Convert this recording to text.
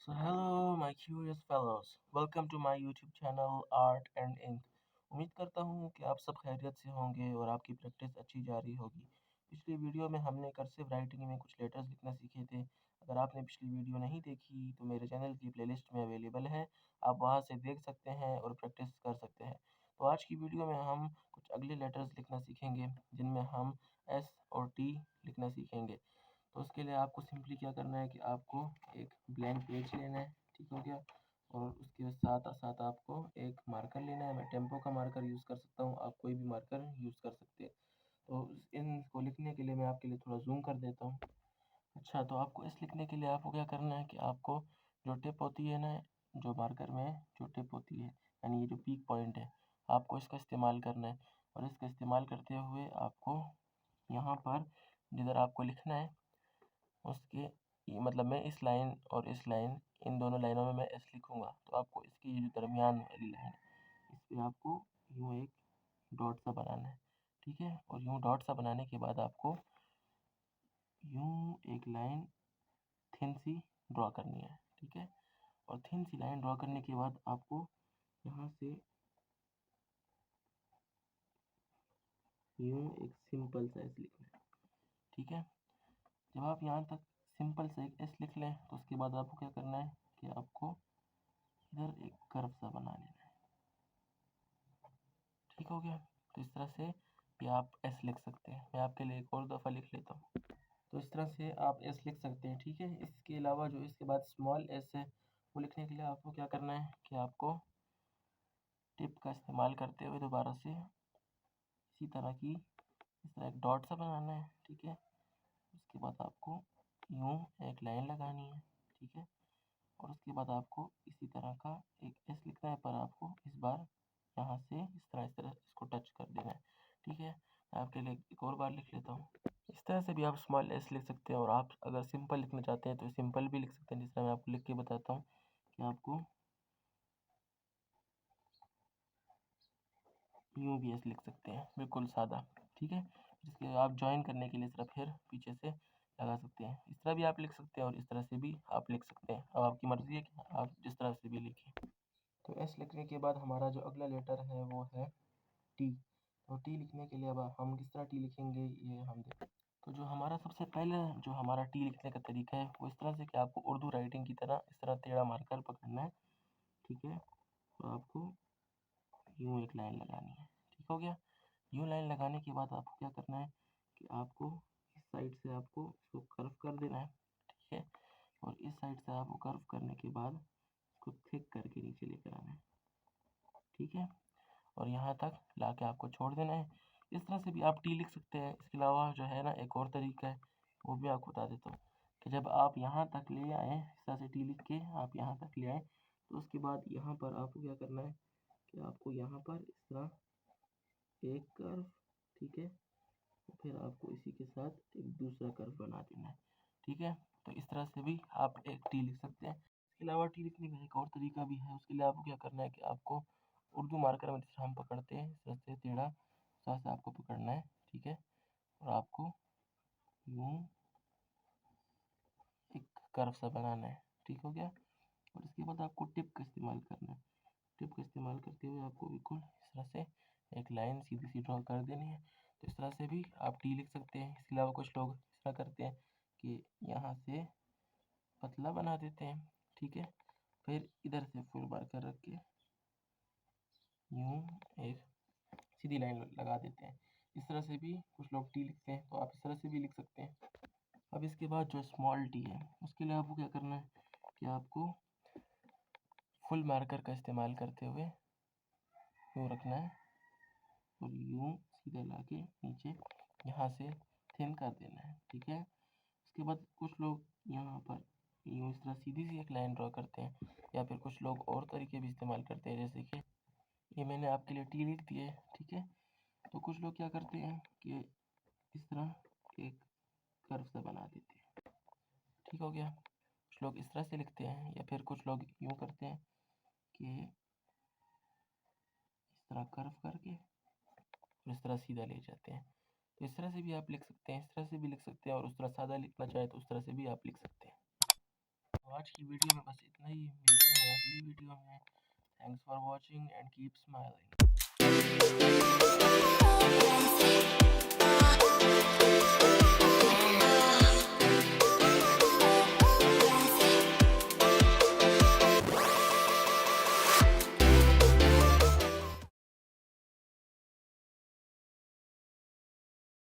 So hello my curious fellows, welcome to my YouTube channel Art and Ink। उम्मीद करता हूँ कि आप सब खैरियत से होंगे और आपकी प्रैक्टिस अच्छी जारी होगी। पिछली वीडियो में हमने कर्सिव राइटिंग में कुछ लेटर्स लिखना सीखे थे। अगर आपने पिछली वीडियो नहीं देखी तो मेरे चैनल की प्लेलिस्ट में अवेलेबल है, आप वहाँ से देख सकते हैं और प्रैक्टिस कर सकते हैं। तो आज की वीडियो में हम कुछ अगले लेटर्स लिखना सीखेंगे जिनमें हम एस और टी लिखना सीखेंगे। तो उसके लिए आपको सिंपली क्या करना है कि आपको एक ब्लैंक पेज लेना है, ठीक हो गया। और उसके साथ साथ आपको एक मार्कर लेना है। मैं टेम्पो का मार्कर यूज़ कर सकता हूँ, आप कोई भी मार्कर यूज़ कर सकते हैं। तो इनको लिखने के लिए मैं आपके लिए थोड़ा जूम कर देता हूँ। अच्छा, तो आपको इस लिखने के लिए आपको क्या करना है कि आपको जो टिप होती है ना, जो मार्कर में जो टिप होती है, यानी ये जो पीक पॉइंट है, आपको इसका इस्तेमाल करना है। और इसका इस्तेमाल करते हुए आपको यहाँ पर जिधर आपको लिखना है उसके मतलब मैं इस लाइन और इस लाइन, इन दोनों लाइनों में मैं एस लिखूँगा। तो आपको इसकी ये जो दरमियान वाली लाइन है, इस पे आपको यूँ एक डॉट सा बनाना है, ठीक है। और यूँ डॉट सा बनाने के बाद आपको यूँ एक लाइन थिन सी ड्रॉ करनी है, ठीक है। और थिन सी लाइन ड्रॉ करने के बाद आपको यहाँ से यूँ एक सिंपल सा एस लिखना है, ठीक है। जब आप यहाँ तक सिंपल सा एक एस लिख लें तो उसके बाद आपको क्या करना है कि आपको इधर एक कर्व सा बना लेना है, ठीक हो गया। तो इस तरह से भी आप एस लिख सकते हैं। मैं आपके लिए एक और दफ़ा लिख लेता हूँ। तो इस तरह से आप एस लिख सकते हैं, ठीक है। इसके अलावा जो इसके बाद स्मॉल एस है, वो लिखने के लिए आपको क्या करना है कि आपको टिप का इस्तेमाल करते हुए दोबारा से इसी तरह की इस तरह एक डॉट सा बनाना है, ठीक है। उसके बाद आपको यूँ एक लाइन लगानी है, ठीक है। और उसके बाद आपको इसी तरह का एक एस लिखना है, पर आपको इस बार यहाँ से इस तरह इसको टच कर देना है, ठीक है। मैं आपके लिए एक और बार लिख लेता हूँ। इस तरह से भी आप स्मॉल एस लिख सकते हैं, और आप अगर सिंपल लिखना चाहते हैं तो सिंपल भी लिख सकते हैं, जिस तरह मैं आपको लिख के बताता हूँ कि आपको यूँ भी एस लिख सकते हैं, बिल्कुल सादा, ठीक है। जिसके आप ज्वाइन करने के लिए सिर्फ फिर पीछे से लगा सकते हैं। इस तरह भी आप लिख सकते हैं और इस तरह से भी आप लिख सकते हैं। अब आपकी मर्ज़ी है कि आप जिस तरह से भी लिखें। तो एस लिखने के बाद हमारा जो अगला लेटर है वो है टी। तो टी लिखने के लिए अब हम किस तरह टी लिखेंगे ये हम देखें। तो जो हमारा सबसे पहले जो हमारा टी लिखने का तरीका है वो इस तरह से कि आपको उर्दू राइटिंग की तरह इस तरह टेढ़ा मार्कर पकड़ना है, ठीक है। तो आपको यूँ एक लाइन लगानी है, ठीक हो गया। यूँ लाइन लगाने के बाद आपको क्या करना है कि आपको इस साइड से आपको इसको कर्व कर देना है, ठीक है। और इस साइड से आपको कर्व करने के बाद इसको थिक करके नीचे लेकर आना है, ठीक है। और यहाँ तक ला के आपको छोड़ देना है। इस तरह से भी आप टी लिख सकते हैं। इसके अलावा जो है ना एक और तरीका है, वो भी आपको बता देता हूँ कि जब आप यहाँ तक ले आएँ, इस तरह से टी लिख के आप यहाँ तक ले आएँ, तो उसके बाद यहाँ पर आपको क्या करना है कि आपको यहाँ पर इस तरह एक कर्व, ठीक है। और फिर आपको इसी के साथ एक दूसरा कर्व बना देना है, ठीक है। तो इस तरह से भी आप एक टी लिख सकते हैं। इसके अलावा टी लिखने का एक और तरीका भी है। उसके लिए आपको क्या करना है कि आपको उर्दू मार्कर में जिस तरह हम पकड़ते हैं इस तरह से टेढ़ा सा से आपको पकड़ना है, ठीक है। और आपको यूँ एक कर्व सा बनाना है, ठीक हो गया। और इसके बाद आपको टिप का इस्तेमाल करना है। टिप का इस्तेमाल करते हुए आपको बिल्कुल इस तरह से एक लाइन सीधी सी ड्रॉ कर देनी है। तो इस तरह से भी आप टी लिख सकते हैं। इसके अलावा कुछ लोग इस तरह करते हैं कि यहाँ से पतला बना देते हैं, ठीक है। फिर इधर से फुल मार्कर रख के यूँ एक सीधी लाइन लगा देते हैं। इस तरह से भी कुछ लोग टी लिखते हैं, तो आप इस तरह से भी लिख सकते हैं। अब इसके बाद जो स्मॉल टी है उसके लिए आपको क्या करना है कि आपको फुल मार्कर का इस्तेमाल करते हुए यूँ रखना है और यूँ सीधा ला के नीचे यहाँ से थिन कर देना है, ठीक है। उसके बाद कुछ लोग यहाँ पर यूँ इस तरह सीधी सी एक लाइन ड्रॉ करते हैं, या फिर कुछ लोग और तरीके भी इस्तेमाल करते हैं, जैसे कि ये मैंने आपके लिए टी लिख दी है, ठीक है। तो कुछ लोग क्या करते हैं कि इस तरह एक कर्व सा बना देते हैं, ठीक हो गया। कुछ लोग इस तरह से लिखते हैं, या फिर कुछ लोग यूँ करते हैं कि इस तरह कर्व करके और इस तरह सीधा ले जाते हैं। तो इस तरह से भी आप लिख सकते हैं, इस तरह से भी लिख सकते हैं, और उस तरह सादा लिखना चाहे तो उस तरह से भी आप लिख सकते हैं। आज की वीडियो में बस इतना ही, मिलते हैं अगली वीडियो में। Thanks for watching and keep smiling.